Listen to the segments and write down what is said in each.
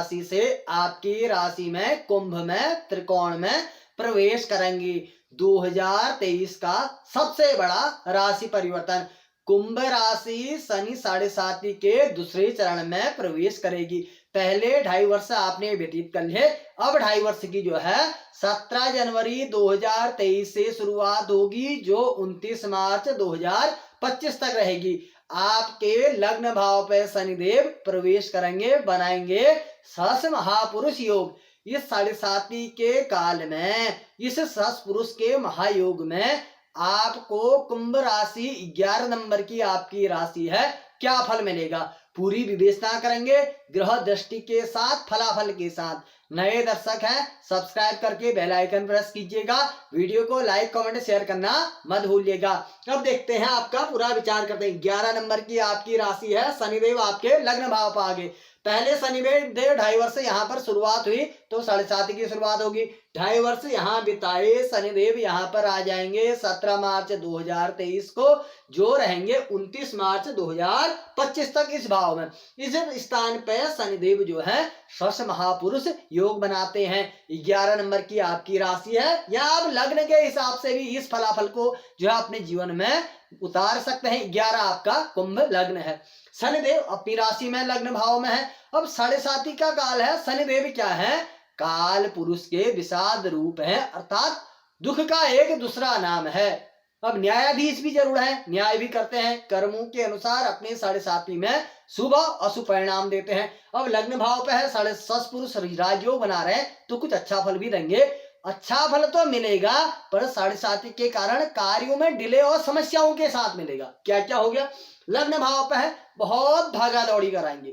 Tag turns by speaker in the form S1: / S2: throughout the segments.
S1: राशि से आपकी राशि में कुंभ में त्रिकोण में प्रवेश करेंगी। 2023 का सबसे बड़ा राशि परिवर्तन। कुंभ राशि शनि 7.5 के दूसरे चरण में प्रवेश करेगी। पहले 2.5 वर्ष आपने व्यतीत कर लिए, अब 2.5 वर्ष की जो है 17 जनवरी 2023 से शुरुआत होगी, जो 29 मार्च 2025 तक रहेगी। आपके लग्न भाव पे शनिदेव प्रवेश करेंगे, बनाएंगे सहस महापुरुष योग। इस 7.5 के काल में, इस सहस पुरुष के महायोग में आपको कुंभ राशि 11 नंबर की आपकी राशि है, क्या फल मिलेगा पूरी विवेचना करेंगे, ग्रह दृष्टि के साथ, फलाफल के साथ। नए दर्शक हैं, सब्सक्राइब करके बेल आइकन प्रेस कीजिएगा, वीडियो को लाइक कमेंट शेयर करना मत भूलिएगा। अब देखते हैं आपका पूरा विचार करते हैं। 11 नंबर की आपकी राशि है, शनिदेव आपके लग्न भाव पर आ गए। पहले शनिदेव 2.5 वर्ष यहाँ पर शुरुआत हुई तो 7.5 की शुरुआत होगी। 2.5 वर्ष यहाँ बिताए शनिदेव यहाँ पर आ जाएंगे 17 मार्च 2023 को, जो रहेंगे 29 मार्च 2025 तक इस भाव में। इस स्थान पे शनिदेव जो है सहस महापुरुष योग बनाते हैं। 11 नंबर की आपकी राशि है, या आप लग्न के हिसाब से भी इस फलाफल को जो है अपने जीवन में उतार सकते हैं। 11 आपका कुंभ लग्न है, शनिदेव अपनी राशि में लग्न भाव में है। अब 7.5 का काल है। शनिदेव क्या है? काल पुरुष के विषाद रूप है, अर्थात दुख का एक दूसरा नाम है। अब न्यायाधीश भी जरूर है, न्याय भी करते हैं, कर्मों के अनुसार अपने 7.5 में शुभ अशुभ परिणाम देते हैं। अब लग्न भाव पे है, सहस पुरुष राजयोग बना रहे हैं तो कुछ अच्छा फल भी देंगे। अच्छा फल तो मिलेगा, पर 7.5 के कारण कार्यों में डिले और समस्याओं के साथ मिलेगा। क्या क्या हो गया? लग्न भाव पे है, बहुत भागा दौड़ी कराएंगे।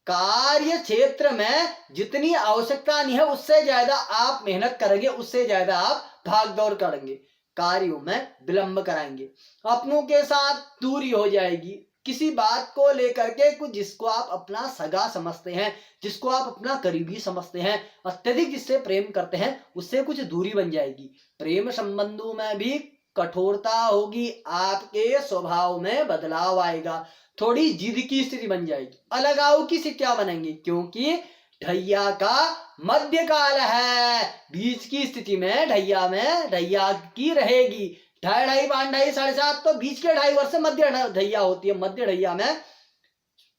S1: कार्य क्षेत्र में जितनी आवश्यकता नहीं है उससे ज्यादा आप मेहनत करेंगे, उससे ज्यादा आप भाग दौड़ करेंगे, कार्यों में विलंब कराएंगे, अपनों के साथ दूरी हो जाएगी। किसी बात को लेकर के कुछ जिसको आप अपना सगा समझते हैं, जिसको आप अपना करीबी समझते हैं, अत्यधिक जिससे प्रेम करते हैं, उससे कुछ दूरी बन जाएगी। प्रेम संबंधों में भी कठोरता होगी, आपके स्वभाव में बदलाव आएगा, थोड़ी जिद की स्थिति बन जाएगी, अलगाव की स्थितियां बनेंगी, क्योंकि ढैया का मध्य काल है। बीच की स्थिति में ढैया की रहेगी। 2.5 5 2.5 7.5 तो बीच के 2.5 वर्ष मध्य ढैया होती है। मध्य ढैया में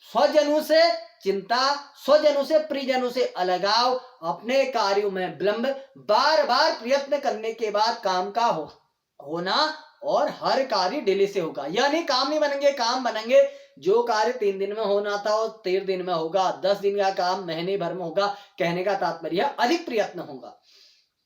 S1: स्वजनों से चिंता, स्वजनों से प्रियजनों से अलगाव, अपने कार्यों में विलंब, बार बार प्रयत्न करने के बाद काम का होना, और हर कार्य डिले से होगा। यानी काम नहीं बनेंगे, काम बनेंगे। जो कार्य 3 दिन में होना था वो 13 दिन में होगा, 10 दिन का काम महीने भर में होगा। कहने का तात्पर्य अधिक प्रयत्न होगा।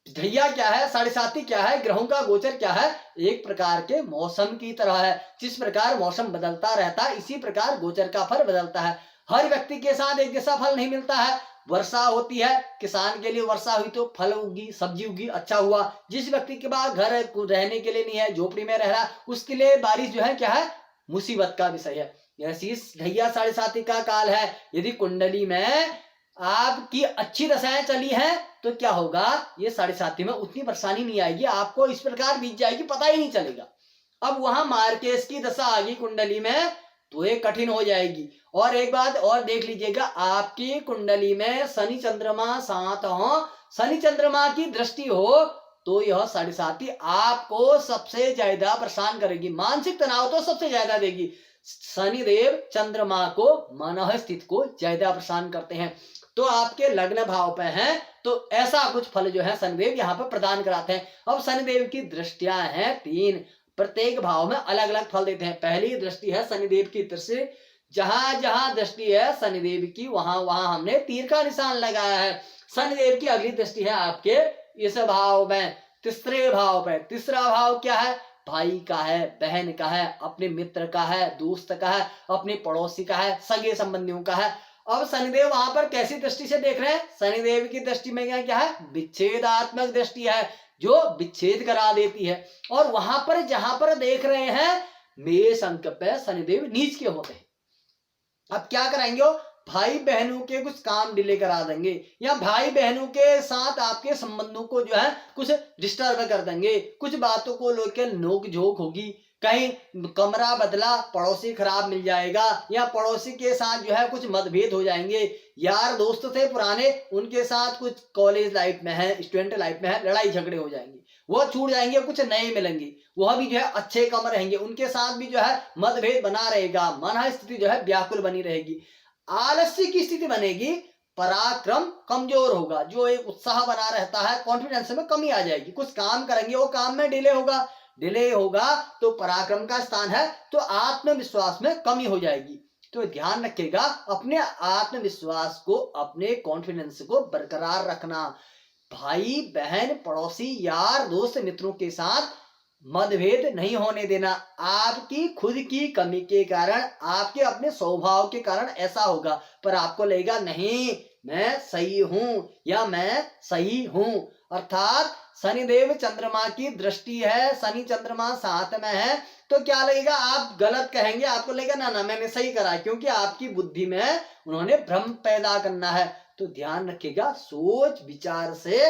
S1: ढैया क्या है? 7.5 क्या है? ग्रहों का गोचर क्या है? एक प्रकार के मौसम की तरह है। जिस प्रकार मौसम बदलता रहता है, इसी प्रकार गोचर का फल बदलता है। हर व्यक्ति के साथ एक जैसा फल नहीं मिलता है। वर्षा होती है, किसान के लिए वर्षा हुई तो फल उगी, सब्जी उगी, अच्छा हुआ। जिस व्यक्ति के पास घर रहने के लिए नहीं है, झोपड़ी में रह रहा है, उसके लिए बारिश जो है क्या है? मुसीबत का विषय है। ऐसी ढैया 7.5 का काल है। यदि कुंडली में आपकी अच्छी दशाएं चली हैं तो क्या होगा? ये 7.5 में उतनी परेशानी नहीं आएगी, आपको इस प्रकार बीत जाएगी, पता ही नहीं चलेगा। अब वहां मार्केश की दशा आ गई कुंडली में तो ये कठिन हो जाएगी। और एक बात और देख लीजिएगा, आपकी कुंडली में शनि चंद्रमा साथ हो, शनि चंद्रमा की दृष्टि हो तो यह 7.5 आपको सबसे ज्यादा परेशान करेगी, मानसिक तनाव तो सबसे ज्यादा देगी। शनिदेव चंद्रमा को, मन स्थिति को ज्यादा परेशान करते हैं। तो आपके लग्न भाव पे हैं तो ऐसा कुछ फल जो है शनिदेव यहाँ पर प्रदान कराते हैं। अब शनिदेव की दृष्टियां हैं 3, प्रत्येक भाव में अलग अलग फल देते हैं। पहली दृष्टि है शनिदेव की दृष्टि, जहां जहां दृष्टि है शनिदेव की वहां वहां हमने तीर का निशान लगाया है। शनिदेव की अगली दृष्टि है आपके इस भाव में, तीसरे भाव पे। तीसरा भाव क्या है? भाई का है, बहन का है, अपने मित्र का है, दोस्त का है, अपने पड़ोसी का है, सगे संबंधियों का है। अब शनिदेव वहां पर कैसी दृष्टि से देख रहे हैं? शनिदेव की दृष्टि में क्या है? विच्छेदात्मक दृष्टि है, जो विच्छेद करा देती है। और वहां पर जहां पर देख रहे हैं मेष अंक पे शनिदेव नीच के होते हैं। अब क्या कराएंगे? भाई बहनों के कुछ काम डिले करा देंगे, या भाई बहनों के साथ आपके संबंधों को जो है कुछ डिस्टर्ब कर देंगे, कुछ बातों को लेकर नोक झोंक होगी, कहीं कमरा बदला, पड़ोसी खराब मिल जाएगा, या पड़ोसी के साथ जो है कुछ मतभेद हो जाएंगे, यार दोस्त थे पुराने, उनके साथ कुछ कॉलेज लाइफ में है, स्टूडेंट लाइफ में है, लड़ाई झगड़े हो जाएंगे, वो छूट जाएंगे, कुछ नए मिलेंगे, वह भी जो है अच्छे कम रहेंगे, उनके साथ भी जो है मतभेद बना रहेगा, मन स्थिति जो है व्याकुल बनी रहेगी, आलस्य की स्थिति बनेगी, पराक्रम कमजोर होगा, जो एक उत्साह बना रहता है, कॉन्फिडेंस में कमी आ जाएगी, कुछ काम करेंगे वो काम में डिले होगा, डिले होगा तो पराक्रम का स्थान है, तो आत्मविश्वास में कमी हो जाएगी। तो ध्यान रखिएगा, अपने आत्मविश्वास को, अपने कॉन्फिडेंस को बरकरार रखना। भाई बहन पड़ोसी यार दोस्त मित्रों के साथ मतभेद नहीं होने देना। आपकी खुद की कमी के कारण, आपके अपने स्वभाव के कारण ऐसा होगा, पर आपको लगेगा नहीं मैं सही हूं या मैं सही हूं। अर्थात शनिदेव चंद्रमा की दृष्टि है, शनि चंद्रमा साथ में है, तो क्या लगेगा, आप गलत कहेंगे, आपको लगेगा ना ना मैंने सही करा, क्योंकि आपकी बुद्धि में उन्होंने भ्रम पैदा करना है। तो ध्यान रखिएगा, सोच विचार से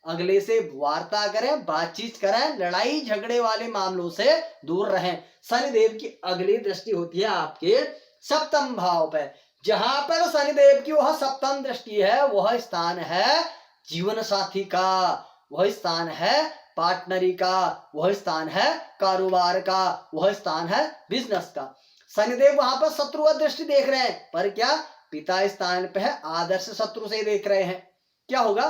S1: अगले से वार्ता करें, बातचीत करें, लड़ाई झगड़े वाले मामलों से दूर रहें। शनिदेव की अगली दृष्टि होती है आपके सप्तम भाव पर। जहां पर शनिदेव की वह सप्तम दृष्टि है, वह स्थान है जीवन साथी का, वह स्थान है पार्टनरी का, वह स्थान है कारोबार का, वह स्थान है बिजनेस का। शनिदेव वहां पर शत्रु दृष्टि देख रहे हैं, पर क्या पिता स्थान पे है, आदर्श शत्रु से देख रहे हैं। क्या होगा,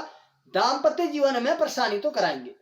S1: दाम्पत्य जीवन में परेशानी तो कराएंगे,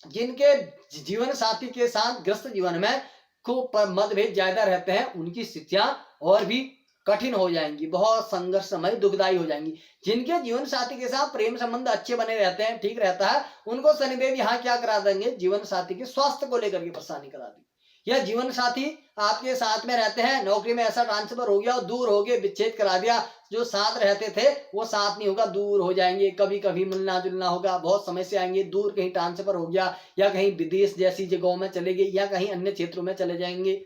S1: जिनके जीवन साथी के साथ ग्रस्त जीवन में खूब मतभेद ज्यादा रहते हैं, उनकी स्थितियां और भी कठिन हो जाएंगी, बहुत संघर्षमय दुखदायी हो जाएंगी। जिनके जीवन साथी के साथ प्रेम संबंध अच्छे बने रहते हैं, ठीक रहता है, उनको शनिदेव यहाँ क्या करा देंगे, जीवन साथी के स्वास्थ्य को लेकर के परेशानी करा दी, या जीवन साथी आपके साथ में रहते हैं, नौकरी में ऐसा ट्रांसफर हो गया और दूर हो गए, विच्छेद करा दिया, जो साथ रहते थे वो साथ नहीं होगा, दूर हो जाएंगे, कभी कभी मिलना जुलना होगा, बहुत समय से आएंगे, दूर कहीं ट्रांसफर हो गया, या कहीं विदेश जैसी जगहों में चले गए, या कहीं अन्य क्षेत्रों में चले जाएंगे।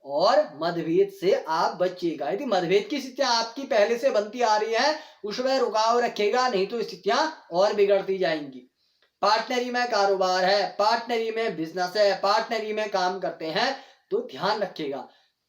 S1: और मतभेद से आप बचिएगा। यदि मतभेद की स्थितियां आपकी पहले से बनती आ रही है, उसमें रुकाव रखेगा, नहीं तो स्थितियां और बिगड़ती जाएंगी। पार्टनरी में कारोबार है, पार्टनरी में बिजनेस है, पार्टनरी में काम करते हैं, तो ध्यान रखिएगा,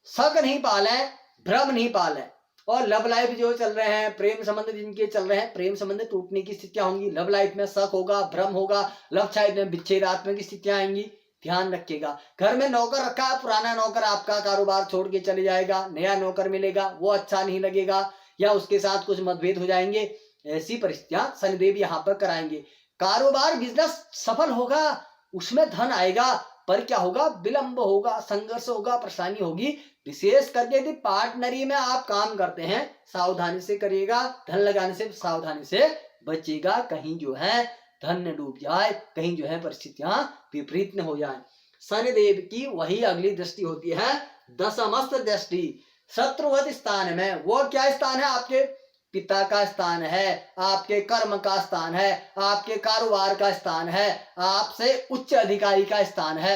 S1: शक नहीं पालें, भ्रम नहीं पालें। और लव लाइफ जो चल रहे हैं, प्रेम संबंध जिनके चल रहे हैं, प्रेम संबंध टूटने की स्थितियां होंगी, लव लाइफ में शक होगा, भ्रम होगा, लव लाइफ में विच्छेदात्मक स्थितियां आएंगी। ध्यान रखिएगा, घर में नौकर रखा है, पुराना नौकर आपका कारोबार छोड़ के चले जाएगा, नया नौकर मिलेगा, वो अच्छा नहीं लगेगा, या उसके साथ कुछ मतभेद हो जाएंगे, ऐसी परिस्थितियां शनिदेव यहाँ पर कराएंगे। कारोबार बिजनेस सफल होगा, उसमें धन आएगा, पर क्या होगा, विलंब होगा, संघर्ष होगा, परेशानी होगी। विशेष करके यदि पार्टनरी में आप काम करते हैं, सावधानी से करिएगा, धन लगाने से सावधानी से बचिएगा, कहीं जो है धन न डूब जाए, कहीं जो है परिस्थितियां विपरीत न हो जाए। शनिदेव की वही अगली दृष्टि होती है दशमस्थ दृष्टि, शत्रुवत स्थान में। वो क्या स्थान है, आपके पिता का स्थान है, आपके कर्म का स्थान है, आपके कारोबार का स्थान है, आपसे उच्च अधिकारी का स्थान है।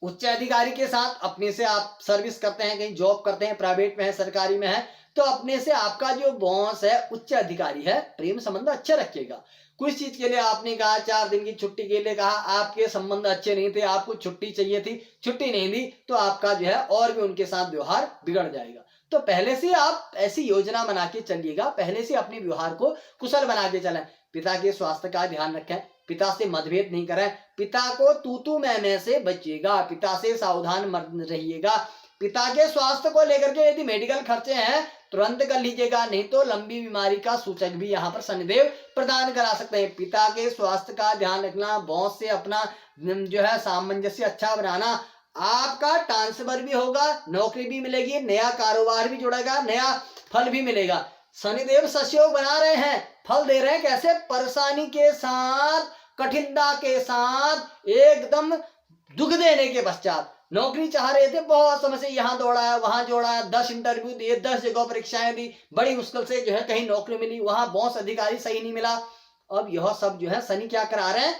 S1: उच्च अधिकारी के साथ अपने से आप सर्विस करते हैं, कहीं जॉब करते हैं, प्राइवेट में है, सरकारी में है, तो अपने से आपका जो बॉस है, उच्च अधिकारी है, प्रेम संबंध अच्छे रखिएगा। कुछ चीज के लिए आपने कहा, 4 दिन की छुट्टी के लिए कहा, आपके संबंध अच्छे नहीं थे, आपको छुट्टी चाहिए थी, छुट्टी नहीं दी, तो आपका जो है और भी उनके साथ व्यवहार बिगड़ जाएगा। तो पहले से आप ऐसी योजना बना के चलिएगा, पहले से अपने व्यवहार को कुशल बना के चलें। पिता के स्वास्थ्य का ध्यान रखें, पिता से मतभेद नहीं करें, पिता को तू मैं से बचिएगा, पिता से सावधान रहिएगा। पिता के स्वास्थ्य को लेकर के यदि मेडिकल खर्चे हैं, तुरंत कर लीजिएगा, नहीं तो लंबी बीमारी का सूचक भी यहाँ पर शनिदेव प्रदान करा सकते हैं। पिता के स्वास्थ्य का ध्यान रखना, बॉस से अपना जो है सामंजस्य अच्छा बनाना, आपका ट्रांसफर भी होगा, नौकरी भी मिलेगी, नया कारोबार भी जुड़ेगा, नया फल भी मिलेगा। शनिदेव सशयोग बना रहे हैं, फल दे रहे हैं, कैसे, परेशानी के साथ, कठिनता के साथ, एकदम दुख देने के पश्चात। नौकरी चाह रहे थे, बहुत समय से यहाँ दौड़ाया वहां दौड़ाया, 10 इंटरव्यू दिए, 10 जगह परीक्षाएं दी, बड़ी मुश्किल से जो है कहीं नौकरी मिली, वहां बॉस अधिकारी सही नहीं मिला। अब यह सब जो है शनि क्या करा रहे हैं,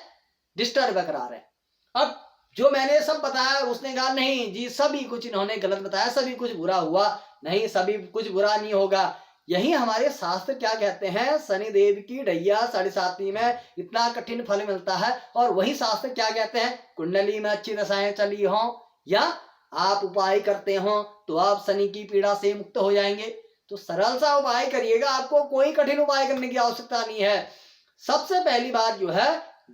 S1: डिस्टर्ब करा रहे हैं। अब जो मैंने सब बताया, उसने कहा नहीं जी सभी कुछ इन्होंने गलत बताया, सभी कुछ बुरा हुआ, नहीं सभी कुछ बुरा नहीं होगा। यही हमारे शास्त्र क्या कहते हैं, शनिदेव की ढैया 7.5 में इतना कठिन फल मिलता है। और वही शास्त्र क्या कहते हैं, कुंडली में अच्छी दशाएं चली हो या आप उपाय करते हो तो आप शनि की पीड़ा से मुक्त हो जाएंगे। तो सरल सा उपाय करिएगा, आपको कोई कठिन उपाय करने की आवश्यकता नहीं है। सबसे पहली बात जो है,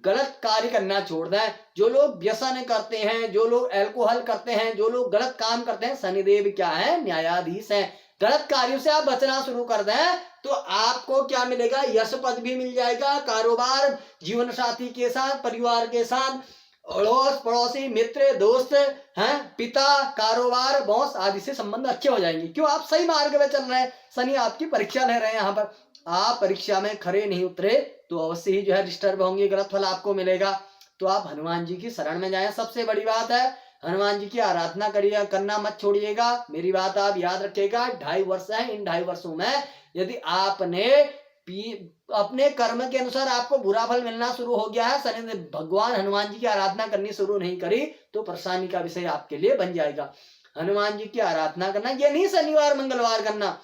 S1: गलत कार्य करना छोड़ दें। जो लोग व्यसन करते हैं, जो लोग अल्कोहल करते हैं, जो लोग गलत काम करते हैं, शनिदेव क्या है, न्यायाधीश हैं। गलत कार्यों से आप बचना शुरू कर दें तो आपको क्या मिलेगा, यश पद भी मिल जाएगा, कारोबार, जीवन साथी के साथ, परिवार के साथ, अड़ोस पड़ोसी, मित्र, दोस्त हैं, पिता, कारोबार, बॉस आदि से संबंध अच्छे हो जाएंगे। क्यों, आप सही मार्ग में चल रहे हैं। शनि आपकी परीक्षा ले रहे हैं। यहाँ पर आप परीक्षा में खरे नहीं उतरे तो अवश्य ही जो है डिस्टर्ब होंगे, गलत फल आपको मिलेगा। तो आप हनुमान जी की शरण में जाएं, सबसे बड़ी बात है। हनुमान जी की आराधना करिए, करना मत छोड़िएगा। मेरी बात आप याद रखिएगा, 2.5 वर्ष है, इन 2.5 वर्षों में यदि आपने अपने कर्म के अनुसार आपको बुरा फल मिलना शुरू हो गया है, शनि ने भगवान हनुमान जी की आराधना करनी शुरू नहीं करी, तो परेशानी का विषय आपके लिए बन जाएगा। हनुमान जी की आराधना करना, ये नहीं शनिवार मंगलवार करना।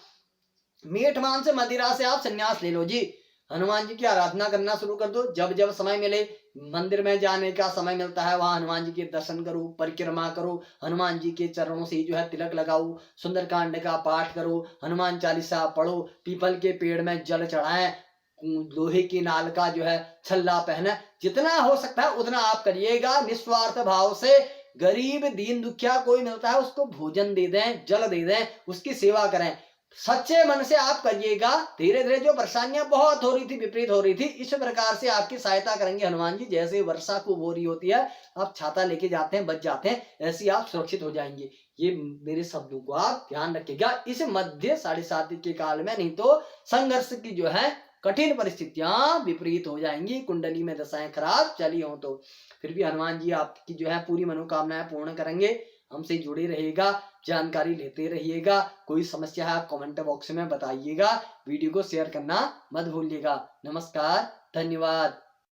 S1: मीठ मांस से, मदिरा से आप संन्यास ले लो जी। हनुमान जी की आराधना करना शुरू कर दो। जब जब समय मिले, मंदिर में जाने का समय मिलता है, वहां हनुमान जी के दर्शन करो, परिक्रमा करो, हनुमान जी के चरणों से जो है तिलक लगाओ, सुंदरकांड का पाठ करो, हनुमान चालीसा पढ़ो, पीपल के पेड़ में जल चढ़ाएं, लोहे की नाल का जो है छल्ला पहने। जितना हो सकता है उतना आप करिएगा, निस्वार्थ भाव से। गरीब दीन दुखिया कोई मिलता है उसको भोजन दे दें, जल दे दें, उसकी सेवा करें। सच्चे मन से आप करिएगा। धीरे धीरे जो परेशानियां बहुत हो रही थी, विपरीत हो रही थी, इस प्रकार से आपकी सहायता करेंगे हनुमान जी। जैसे वर्षा खूब हो रही होती है, आप छाता लेके जाते हैं, बच जाते हैं, ऐसे आप सुरक्षित हो जाएंगे। ये मेरे शब्दों को आप ध्यान रखिएगा इस मध्य 7.5 के काल में, नहीं तो संघर्ष की जो है कठिन परिस्थितियां विपरीत हो जाएंगी। कुंडली में दशाएं खराब चली हो तो फिर भी हनुमान जी आपकी जो है पूरी मनोकामनाएं पूर्ण करेंगे। हमसे जुड़े रहिएगा, जानकारी लेते रहिएगा। कोई समस्या है आप कमेंट बॉक्स में बताइएगा। वीडियो को शेयर करना मत भूलिएगा। नमस्कार, धन्यवाद।